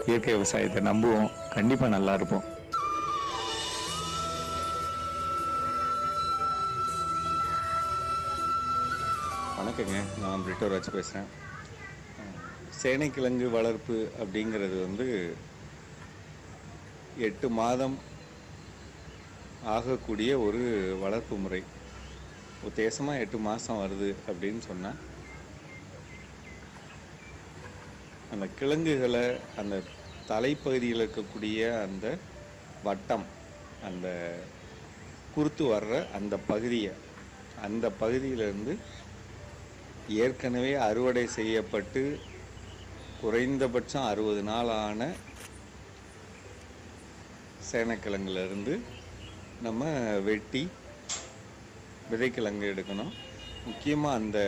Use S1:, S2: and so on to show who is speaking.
S1: இயற்கை விவசாயத்தை நம்புவோம். கண்டிப்பாக நல்லா இருப்போம். வணக்கங்க, நான் பிரிட்டோராஜ் பேசுகிறேன். சேனைக்கிழங்கு வளர்ப்பு அப்படிங்கிறது 8 மாதம் ஆகக்கூடிய ஒரு வளர்ப்பு முறை. உத்தேசமாக 8 மாதம் வருது அப்படின்னு சொன்னால், அந்த கிழங்குகளை அந்த தலைப்பகுதியில் இருக்கக்கூடிய அந்த வட்டம், அந்த குறுத்து வர்ற அந்த பகுதியிலேருந்து ஏற்கனவே அறுவடை செய்யப்பட்டு குறைந்தபட்சம் 60 நாள் ஆன சேனைக்கிழங்குலேருந்து நம்ம வெட்டி விதைக்கிழங்கு எடுக்கணும். முக்கியமாக அந்த